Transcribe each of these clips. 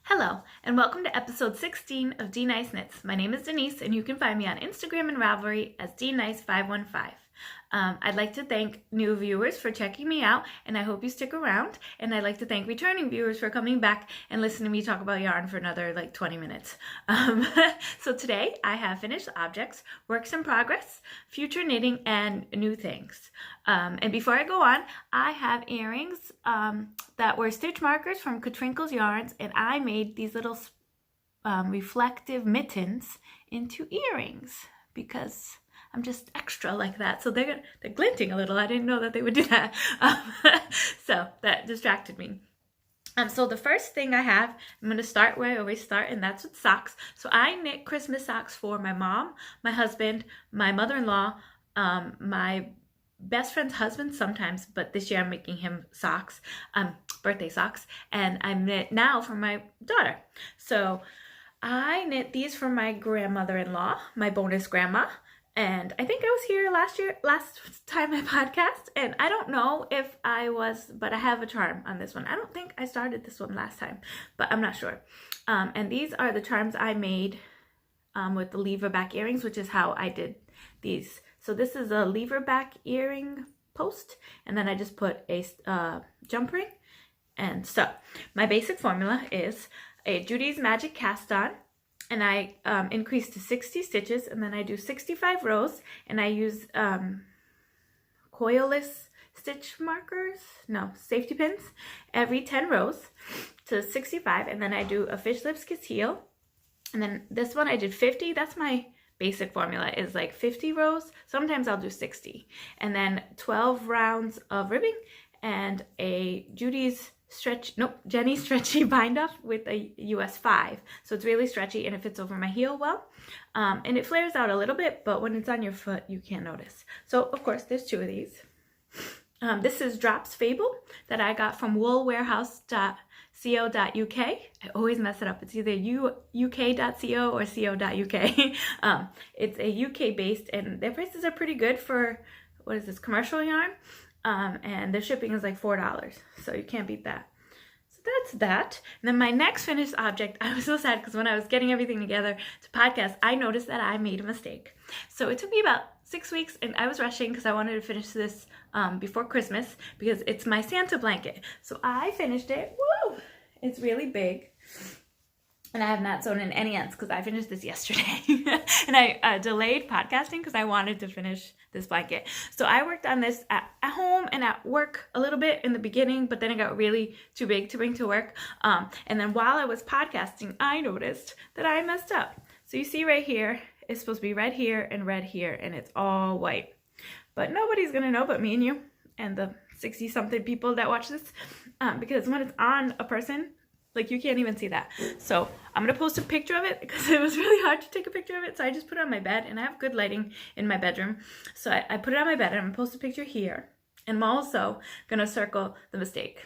Hello, and welcome to episode 16 of DniceKnits. My name is Denise, and you can find me on Instagram and Ravelry as DniceKnits515. I'd like to thank new viewers for checking me out, and I hope you stick around. And I'd like to thank returning viewers for coming back and listening to me talk about yarn for another 20 minutes. So today I have finished objects, works in progress, future knitting, and new things. And before I go on, I have earrings that were stitch markers from Katrinkle's Yarns, and I made these little reflective mittens into earrings because I'm just extra like that. So they're glinting a little. I didn't know that they would do that. So that distracted me. So the first thing I have, I'm going to start where I always start, and that's with socks. So I knit Christmas socks for my mom, my husband, my mother-in-law, my best friend's husband sometimes, but this year I'm making him socks, birthday socks, and I knit now for my daughter. So I knit these for my grandmother-in-law, my bonus grandma. And I think I was here last time I podcast, and I don't know if I was, but I have a charm on this one. I don't think I started this one last time, but I'm not sure. And these are the charms I made with the lever back earrings, which is how I did these. So this is a lever back earring post, and then I just put a jump ring. And so my basic formula is a Judy's Magic cast on, and I increase to 60 stitches, and then I do 65 rows, and I use coilless stitch markers, no, safety pins, every 10 rows to 65, and then I do a fish lips kiss heel, and then this one I did 50. That's my basic formula, is like 50 rows. Sometimes I'll do 60, and then 12 rounds of ribbing and a Judy's Jenny stretchy bind off with a US 5. So it's really stretchy and it fits over my heel well. And it flares out a little bit, but when it's on your foot, you can't notice. So of course, there's two of these. This is Drops Fable that I got from woolwarehouse.co.uk. I always mess it up. It's either uk.co or co.uk. It's a UK based, and their prices are pretty good for, what is this, commercial yarn? And the shipping is like $4, so you can't beat that. So that's that. And then my next finished object, I was so sad because when I was getting everything together to podcast, I noticed that I made a mistake. So it took me about 6 weeks, and I was rushing because I wanted to finish this before Christmas because it's my Santa blanket. So I finished it. Woo! It's really big. And I have not sewn in any ends because I finished this yesterday. And I delayed podcasting because I wanted to finish this blanket. So I worked on this at home and at work a little bit in the beginning, but then it got really too big to bring to work. And then while I was podcasting, I noticed that I messed up. So you see right here, it's supposed to be red here, and it's all white. But nobody's going to know but me and you and the 60-something people that watch this, because when it's on a person, you can't even see that. So I'm going to post a picture of it because it was really hard to take a picture of it. So I just put it on my bed, and I have good lighting in my bedroom. So I put it on my bed, and I'm going to post a picture here. And I'm also going to circle the mistake.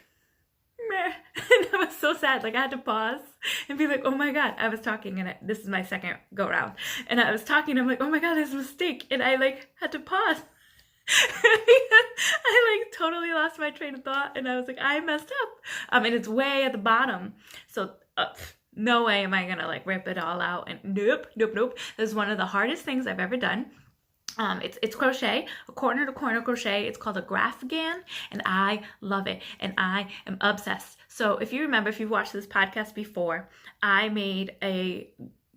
Meh. And I was so sad. I had to pause and be like, oh my God, I was talking, and this is my second go round. And I was talking, I'm like, oh my God, there's a mistake. And I had to pause. I totally lost my train of thought, and I was like, I messed up. And it's way at the bottom, so no way am I gonna rip it all out. And nope. This is one of the hardest things I've ever done. It's crochet, a corner to corner crochet. It's called a grafgan, and I love it, and I am obsessed. So if you remember, if you've watched this podcast before, I made a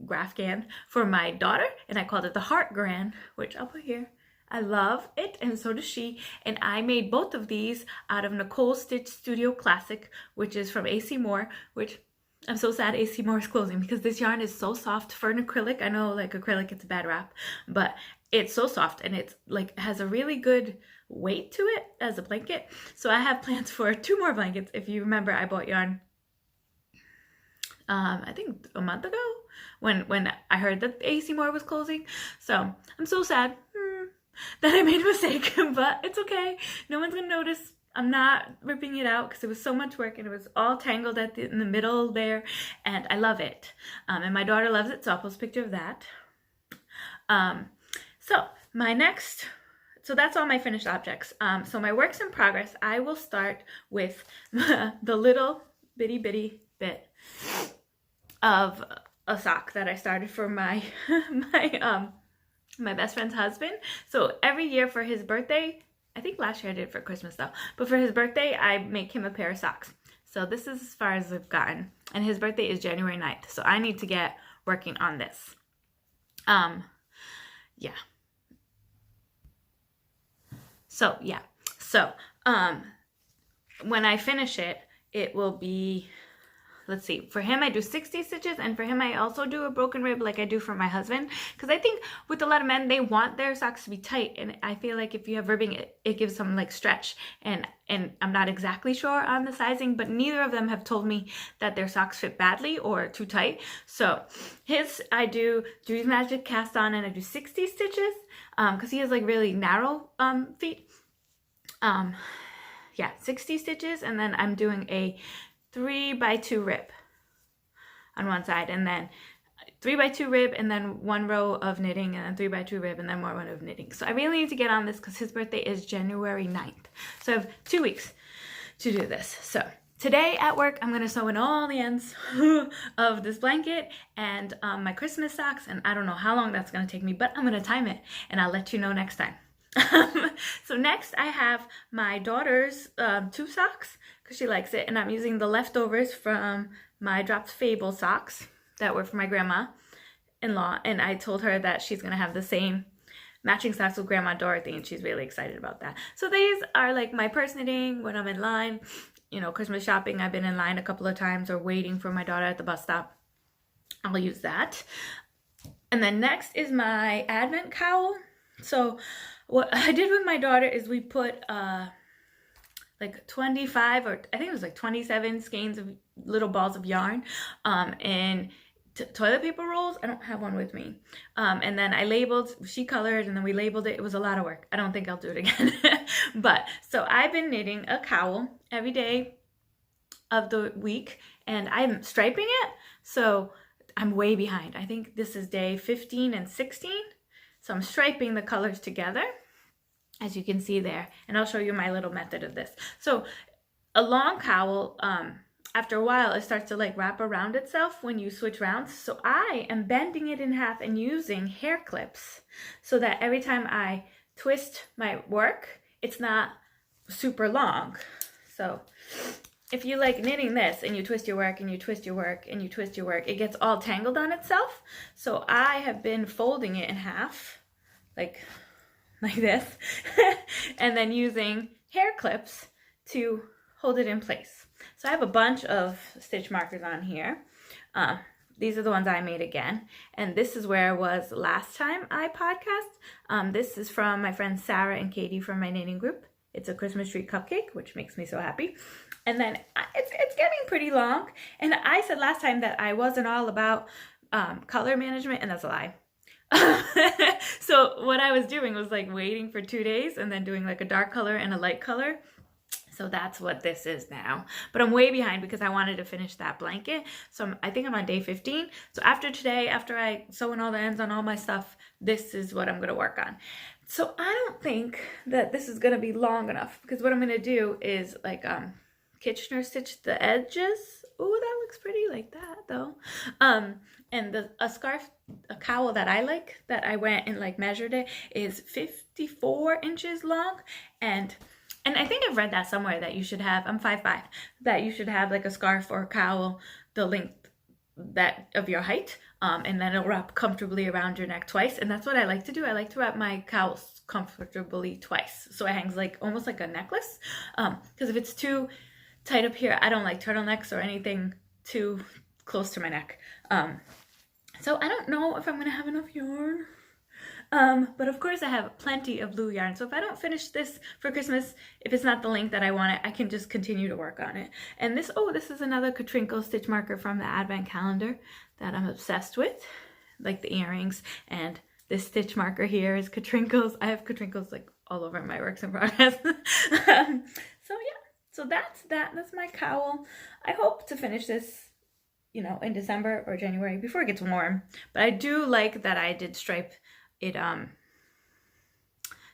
grafgan for my daughter, and I called it the Heart Gran, which I'll put here. I love it, and so does she. And I made both of these out of Nicole Stitch Studio Classic, which is from AC Moore, which I'm so sad AC Moore is closing because this yarn is so soft for an acrylic. I know acrylic gets a bad rap, but it's so soft, and it's has a really good weight to it as a blanket. So I have plans for 2 more blankets. If you remember, I bought yarn I think a month ago when I heard that AC Moore was closing. So I'm so sad that I made a mistake, but it's okay. No one's gonna notice. I'm not ripping it out because it was so much work, and it was all tangled in the middle there, and I love it. And my daughter loves it, so I'll post a picture of that. So that's all my finished objects. So my works in progress, I will start with the little bitty bit of a sock that I started for my my best friend's husband. So every year for his birthday, I think last year I did it for Christmas though, but for his birthday I make him a pair of socks. So this is as far as I've gotten, and his birthday is January 9th, so I need to get working on this. Yeah. So when I finish it, it will be, let's see, for him I do 60 stitches, and for him I also do a broken rib like I do for my husband, because I think with a lot of men, they want their socks to be tight, and I feel like if you have ribbing, it gives some like stretch, and I'm not exactly sure on the sizing, but neither of them have told me that their socks fit badly or too tight. So his, I do Judy's Magic cast on, and I do 60 stitches because he has like really narrow feet. Yeah, 60 stitches, and then I'm doing a 3x2 rib on one side, and then 3x2 rib, and then 1 row of knitting, and then 3x2 rib, and then more row of knitting. So I really need to get on this because his birthday is January 9th. So I have 2 weeks to do this. So today at work, I'm going to sew in all the ends of this blanket and my Christmas socks, and I don't know how long that's going to take me, but I'm going to time it, and I'll let you know next time. So next I have my daughter's 2 socks because she likes it, and I'm using the leftovers from my dropped Fable socks that were for my grandma-in-law, and I told her that she's gonna have the same matching socks with Grandma Dorothy, and she's really excited about that. So these are like my purse knitting when I'm in line, you know, Christmas shopping. I've been in line a couple of times, or waiting for my daughter at the bus stop. I'll use that. And then next is my Advent cowl. So what I did with my daughter is we put like 25, or I think it was like 27 skeins of little balls of yarn and toilet paper rolls. I don't have one with me. And then I labeled, she colored, and then we labeled it. It was a lot of work. I don't think I'll do it again. But so I've been knitting a cowl every day of the week, and I'm striping it. So I'm way behind. I think this is day 15 and 16. So I'm striping the colors together, as you can see there, and I'll show you my little method of this. So a long cowl, after a while, it starts to like wrap around itself when you switch rounds. So I am bending it in half and using hair clips so that every time I twist my work, it's not super long. So if you like knitting this and you twist your work and you twist your work and you twist your work, it gets all tangled on itself. So I have been folding it in half, like this, and then using hair clips to hold it in place. So I have a bunch of stitch markers on here. These are the ones I made again, and this is where I was last time I podcast. This is from my friends Sarah and Katie from my knitting group. It's a Christmas tree cupcake, which makes me so happy. And then it's getting pretty long, and I said last time that I wasn't all about color management, and that's a lie. So what I was doing was like waiting for 2 days and then doing like a dark color and a light color. So that's what this is now. But I'm way behind because I wanted to finish that blanket. So I think I'm on day 15. So after today, after I sew in all the ends on all my stuff, this is what I'm going to work on. So I don't think that this is going to be long enough, because what I'm going to do is like Kitchener stitch the edges. Oh, that looks pretty like that though. And a scarf, a cowl that I like, that I went and like measured it, is 54 inches long, and I think I've read that somewhere that you should have, I'm 5'5", that you should have like a scarf or a cowl the length that of your height, and then it'll wrap comfortably around your neck twice. And that's what I like to do. I like to wrap my cowls comfortably twice, so it hangs like almost like a necklace. Because if it's too tight up here, I don't like turtlenecks or anything too close to my neck. So I don't know if I'm gonna have enough yarn. But of course I have plenty of blue yarn. So if I don't finish this for Christmas, if it's not the length that I want it, I can just continue to work on it. And this, oh, this is another Katrinkle stitch marker from the Advent calendar that I'm obsessed with, like the earrings. And this stitch marker here is Katrinkles. I have Katrinkles like all over my works in progress. So yeah, so that's that. That's my cowl. I hope to finish this, you know, in December or January before it gets warm. But I do like that I did stripe it,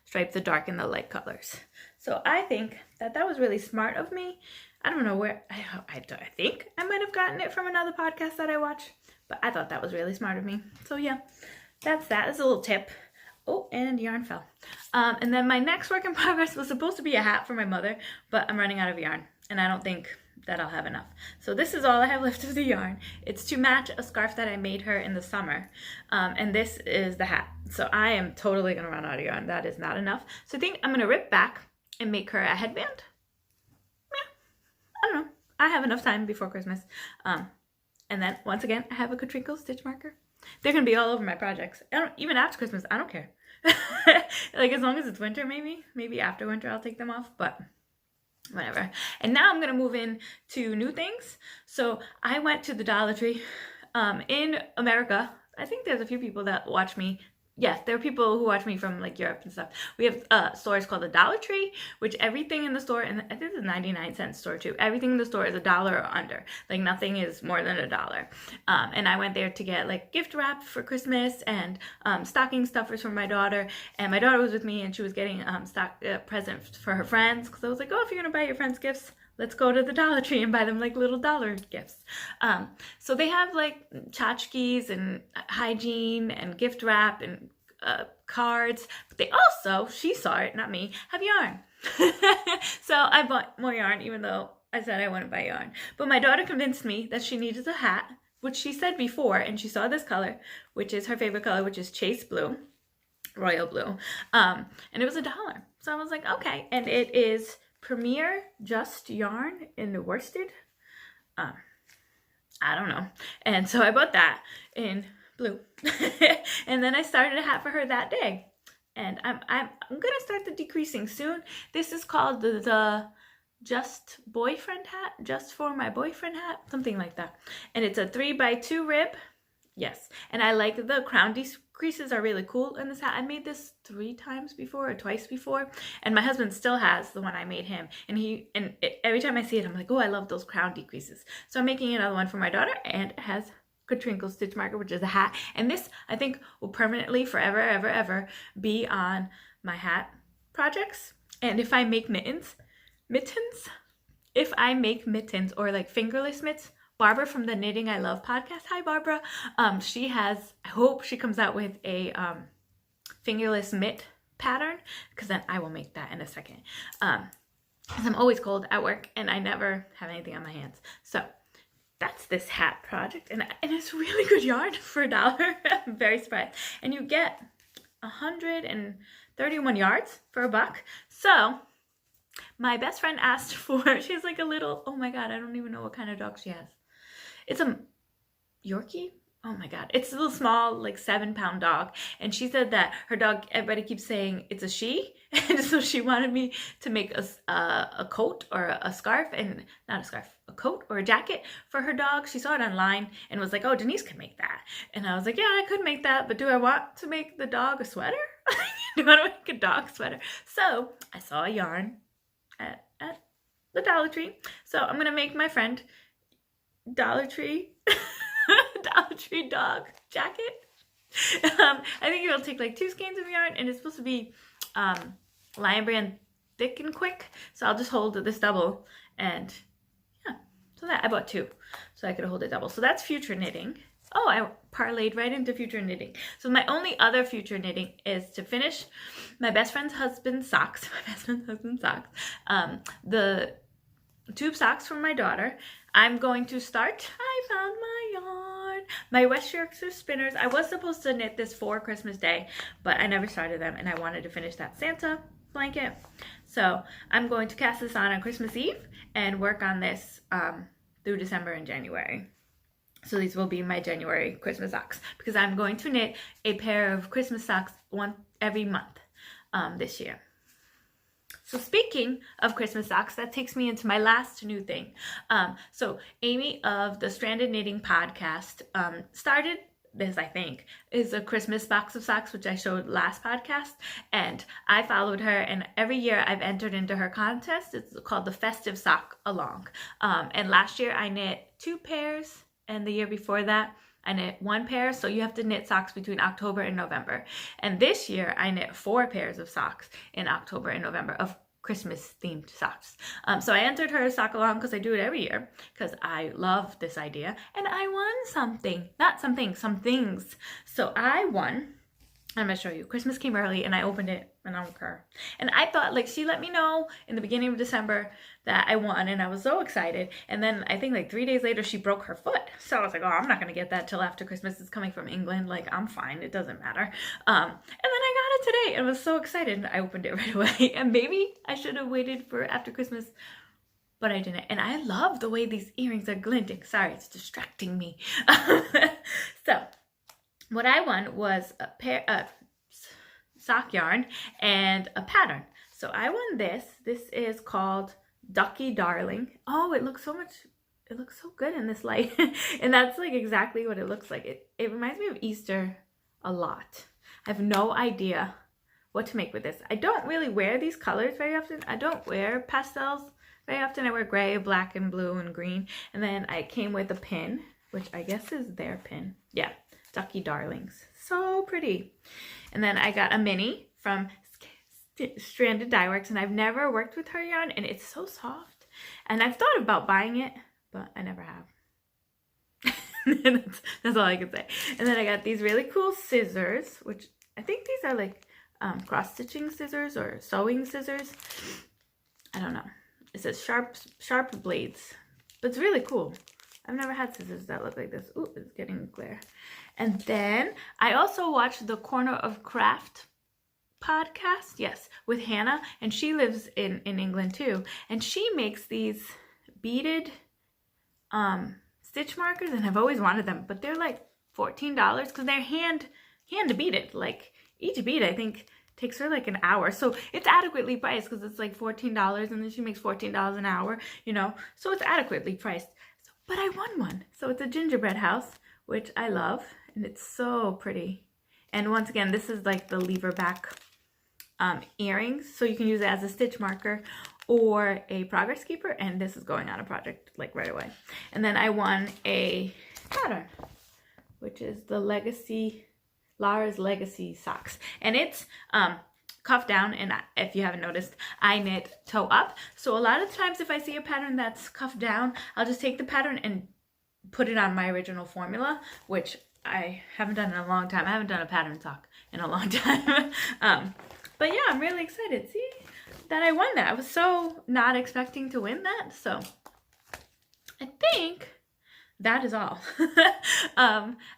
stripe the dark and the light colors. So I think that was really smart of me. I don't know where, I think I might have gotten it from another podcast that I watch, but I thought that was really smart of me. So yeah, that's that. That's a little tip. Oh, and yarn fell. And then my next work in progress was supposed to be a hat for my mother, but I'm running out of yarn, and I don't think that I'll have enough. So this is all I have left of the yarn. It's to match a scarf that I made her in the summer. And this is the hat. So I am totally gonna run out of yarn. That is not enough. So I think I'm gonna rip back and make her a headband. Yeah, I don't know. I have enough time before Christmas. And then once again, I have a Cotrinkle stitch marker. They're gonna be all over my projects. Even after Christmas, I don't care. Like as long as it's winter, maybe after winter I'll take them off, but whatever. And now I'm gonna move in to new things. So I went to the Dollar Tree in America. I think there's a few people that watch me. Yes, there are people who watch me from like Europe and stuff. We have stores called the Dollar Tree, which everything in the store, and I think it's a 99-cent store too. Everything in the store is $1 or under. Like nothing is more than $1. And I went there to get like gift wrap for Christmas and stocking stuffers for my daughter. And my daughter was with me, and she was getting presents for her friends, because I was like, oh, if you're gonna buy your friends gifts, let's go to the Dollar Tree and buy them like little dollar gifts. So they have like tchotchkes and hygiene and gift wrap and cards, but they also, she saw it, not me, have yarn. So I bought more yarn, even though I said I wouldn't buy yarn. But my daughter convinced me that she needed a hat, which she said before, and she saw this color, which is her favorite color, which is Chase Blue, Royal Blue. And it was $1. So I was like, okay. And it is Premier Just Yarn in worsted. I don't know. And so I bought that in blue. And then I started a hat for her that day. And I'm gonna start the decreasing soon. This is called the Just Boyfriend hat, Just for My Boyfriend hat, something like that. And it's a 3x2 rib. Yes, and I like the crown decreases are really cool in this hat. I made this 3 times before or twice before, and my husband still has the one I made him. And every time I see it, I'm like, oh, I love those crown decreases. So I'm making another one for my daughter, and it has Cotrinkle stitch marker, which is a hat. And this, I think, will permanently, forever, ever, ever be on my hat projects. And if I make mittens, if I make mittens or like fingerless mitts, Barbara from the Knitting I Love podcast, hi Barbara, she has, I hope she comes out with a fingerless mitt pattern, because then I will make that in a second. Because I'm always cold at work and I never have anything on my hands. So that's this hat project, and it's really good yarn for $1. I'm very surprised. And you get 131 yards for $1. So my best friend asked for, she's like a little, oh my God, I don't even know what kind of dog she has. It's a Yorkie? Oh my God. It's a little small, like 7-pound dog. And she said that her dog, everybody keeps saying it's a she. And so she wanted me to make a coat or a scarf, and not a scarf, a coat or a jacket for her dog. She saw it online and was like, oh, Denise could make that. And I was like, yeah, I could make that, but do I want to make the dog a sweater? Do I want to make a dog sweater? So I saw a yarn at the Dollar Tree. So I'm going to make my friend Dollar Tree dog jacket. I think it'll take like 2 skeins of yarn, and it's supposed to be Lion Brand thick and quick. So I'll just hold this double, and yeah, so that I bought 2 so I could hold it double. So that's future knitting. Oh, I parlayed right into future knitting. So my only other future knitting is to finish my best friend's husband's socks. The tube socks for my daughter. I'm going to start, I found my yarn, my West Yorkshire spinners. I was supposed to knit this for Christmas Day, but I never started them, and I wanted to finish that Santa blanket. So I'm going to cast this on Christmas Eve and work on this through December and January. So these will be my January Christmas socks, because I'm going to knit a pair of Christmas socks every month this year. So speaking of Christmas socks, that takes me into my last new thing. So Amy of the Stranded Knitting podcast started this, I think, is a Christmas box of socks, which I showed last podcast. And I followed her, and every year I've entered into her contest. It's called the Festive Sock Along. And last year I knit 2 pairs, and the year before that I knit 1 pair. So you have to knit socks between October and November. And this year I knit 4 pairs of socks in October and November of Christmas themed socks. So I entered her sock along because I do it every year because I love this idea, and I won something. Not something, some things. So I won. I'm gonna show you. Christmas came early and I opened it and I don't care. And I thought, like, she let me know in the beginning of December that I won, and I was so excited. And then I think like 3 days later she broke her foot. So I was like, oh, I'm not gonna get that till after Christmas. It's coming from England. Like, I'm fine. It doesn't matter. And then I got it today and was so excited, and I opened it right away. And maybe I should have waited for after Christmas, but I didn't. And I love the way these earrings are glinting. Sorry, it's distracting me. So what I won was a pair of sock yarn and a pattern. So I won this. This is called Ducky Darling. Oh, it looks so good in this light. And that's like exactly what it looks like. It reminds me of Easter a lot. I have no idea what to make with this. I don't really wear these colors very often. I don't wear pastels very often. I wear gray, black, and blue, and green. And then I came with a pin, which I guess is their pin. Yeah. Ducky Darlings. So pretty. And then I got a mini from Stranded Dye Works, and I've never worked with her yarn, and it's so soft. And I've thought about buying it, but I never have. that's all I can say. And then I got these really cool scissors, which I think these are like cross-stitching scissors or sewing scissors. I don't know. It says sharp blades, but it's really cool. I've never had scissors that look like this. Ooh, it's getting clear. And then I also watched the Corner of Craft podcast, yes, with Hannah, and she lives in England too. And she makes these beaded stitch markers, and I've always wanted them, but they're like $14 because they're hand beaded. Like each bead, I think, takes her like an hour. So it's adequately priced because it's like $14, and then she makes $14 an hour, you know, so it's adequately priced. But I won one. So it's a gingerbread house, which I love, and it's so pretty. And once again, this is like the lever back earrings, so you can use it as a stitch marker or a progress keeper, and this is going on a project like right away. And then I won a pattern, which is the Lara's Legacy socks, and it's cuff down, and if you haven't noticed, I knit toe up. So a lot of times if I see a pattern that's cuffed down, I'll just take the pattern and put it on my original formula, which I haven't done in a long time. I haven't done a pattern sock in a long time. But yeah, I'm really excited. See that I won that. I was so not expecting to win that. So I think that is all.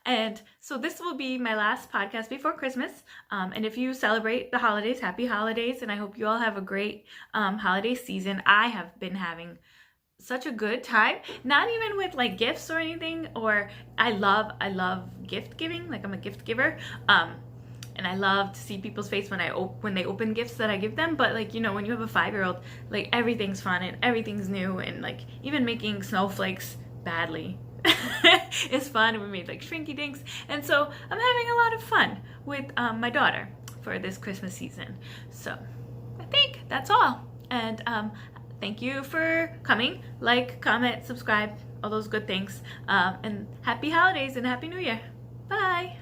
And so this will be my last podcast before Christmas. And if you celebrate the holidays, happy holidays. And I hope you all have a great holiday season. I have been having such a good time, not even with like gifts or anything, or I love gift giving. Like, I'm a gift giver. And I love to see people's face when they open gifts that I give them. But like, you know, when you have a 5-year-old, like everything's fun and everything's new, and like even making snowflakes badly is fun. We made like shrinky dinks, and so I'm having a lot of fun with my daughter for this Christmas season. So I think that's all, and thank you for coming. Like, comment, subscribe, all those good things, and happy holidays and happy new year. Bye.